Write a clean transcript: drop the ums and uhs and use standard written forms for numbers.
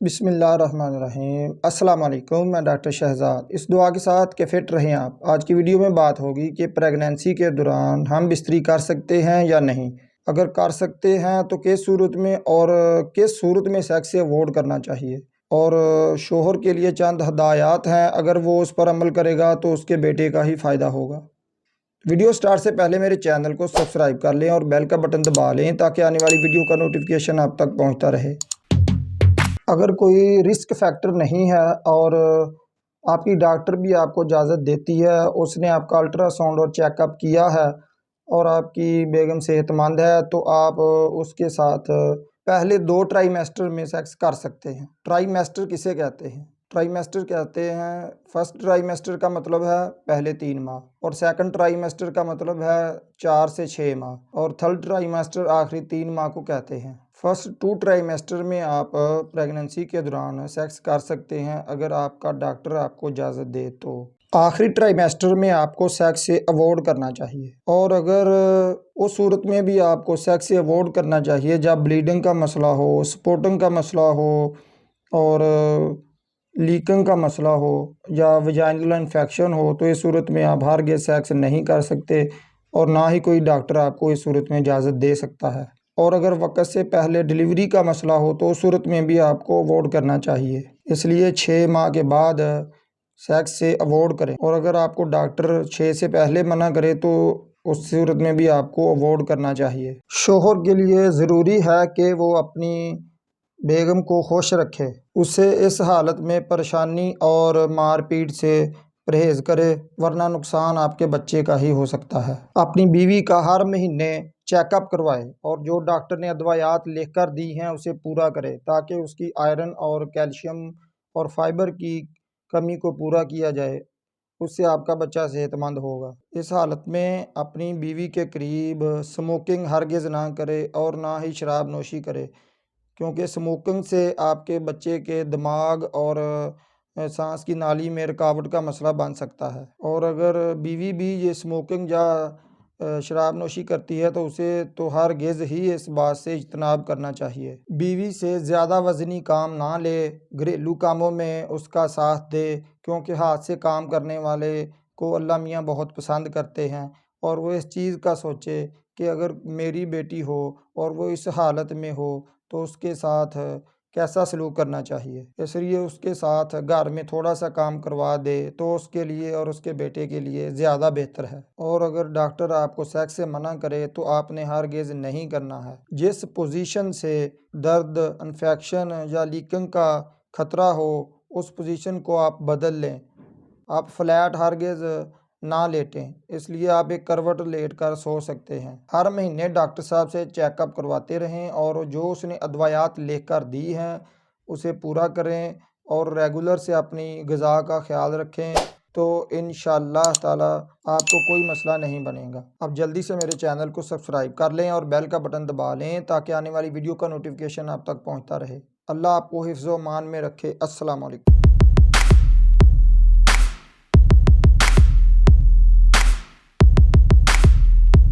बिस्मिल्लाहिर्रहमानिर्रहीम। अस्सलाम वालेकुम। मैं डॉक्टर शहजाद, इस दुआ के साथ कि फ़िट रहें आप। आज की वीडियो में बात होगी कि प्रेगनेंसी के दौरान हम बिस्तरी कर सकते हैं या नहीं। अगर कर सकते हैं तो किस सूरत में, और किस सूरत में सेक्स से अवॉइड करना चाहिए। और शोहर के लिए चंद हदायत हैं, अगर वो उस पर अमल करेगा तो उसके बेटे का ही फ़ायदा होगा। वीडियो स्टार्ट से पहले मेरे चैनल को सब्सक्राइब कर लें और बेल का बटन दबा लें ताकि आने वाली वीडियो का नोटिफिकेशन आप तक पहुंचता रहे। अगर कोई रिस्क फैक्टर नहीं है और आपकी डॉक्टर भी आपको इजाज़त देती है, उसने आपका अल्ट्रासाउंड और चेकअप किया है और आपकी बेगम सेहतमंद है, तो आप उसके साथ पहले 2 ट्राइमेस्टर में सेक्स कर सकते हैं। ट्राइमेस्टर किसे कहते हैं? ट्राइमेस्टर कहते हैं, फर्स्ट ट्राइमेस्टर का मतलब है पहले 3 माह, और सेकंड ट्राइमेस्टर का मतलब है 4 से 6 माह, और थर्ड ट्राइमेस्टर आखिरी 3 माह को कहते हैं। फर्स्ट 2 ट्राइमेस्टर में आप प्रेगनेंसी के दौरान सेक्स कर सकते हैं अगर आपका डॉक्टर आपको इजाज़त दे तो। आखिरी ट्राइमेस्टर में आपको सेक्स से अवॉइड करना चाहिए, और अगर उस सूरत में भी आपको सेक्स से अवॉइड करना चाहिए जब ब्लीडिंग का मसला हो, स्पॉटिंग का मसला हो, और लीकिंग का मसला हो, या वजाइनल इन्फेक्शन हो, तो इस सूरत में आप हरगिज़ सेक्स नहीं कर सकते, और ना ही कोई डॉक्टर आपको इस सूरत में इजाज़त दे सकता है। और अगर वक्त से पहले डिलीवरी का मसला हो तो उस सूरत में भी आपको अवॉइड करना चाहिए। इसलिए 6 माह के बाद सेक्स से अवॉइड करें, और अगर आपको डॉक्टर 6 से पहले मना करे तो उस सूरत में भी आपको अवॉइड करना चाहिए। शोहर के लिए ज़रूरी है कि वो अपनी बेगम को खुश रखे, उसे इस हालत में परेशानी और मारपीट से परहेज़ करे, वरना नुकसान आपके बच्चे का ही हो सकता है। अपनी बीवी का हर महीने चेकअप करवाए और जो डॉक्टर ने अदवायात लिख कर दी हैं उसे पूरा करे, ताकि उसकी आयरन और कैल्शियम और फाइबर की कमी को पूरा किया जाए। उससे आपका बच्चा सेहतमंद होगा। इस हालत में अपनी बीवी के करीब स्मोकिंग हरगिज़ ना करे और ना ही शराब नोशी करे, क्योंकि स्मोकिंग से आपके बच्चे के दिमाग और सांस की नाली में रुकावट का मसला बन सकता है। और अगर बीवी भी ये स्मोकिंग या शराब नोशी करती है तो उसे तो हरगिज़ ही इस बात से इज्तनाब करना चाहिए। बीवी से ज़्यादा वज़नी काम ना ले, घरेलू कामों में उसका साथ दे, क्योंकि हाथ से काम करने वाले को अल्लाह मियाँ बहुत पसंद करते हैं, और वो इस चीज़ का सोचे कि अगर मेरी बेटी हो और वो इस हालत में हो तो उसके साथ कैसा सलूक करना चाहिए। इसलिए उसके साथ घर में थोड़ा सा काम करवा दे तो उसके लिए और उसके बेटे के लिए ज़्यादा बेहतर है। और अगर डॉक्टर आपको सेक्स से मना करे तो आपने हरगिज़ नहीं करना है। जिस पोजीशन से दर्द, इन्फेक्शन या लीकिंग का ख़तरा हो उस पोजीशन को आप बदल लें। आप फ्लैट हरगिज़ ना लेटें, इसलिए आप एक करवट लेट कर सो सकते हैं। हर महीने डॉक्टर साहब से चेकअप करवाते रहें और जो उसने अदवायात लिख कर दी हैं उसे पूरा करें, और रेगुलर से अपनी ग़िज़ा का ख्याल रखें, तो इंशाअल्लाह ताला आपको कोई मसला नहीं बनेगा। अब जल्दी से मेरे चैनल को सब्सक्राइब कर लें और बेल का बटन दबा लें ताकि आने वाली वीडियो का नोटिफिकेशन आप तक पहुँचता रहे। अल्लाह आपको हिफ्ज़ व अमान में रखे। अस्सलाम वालेकुम।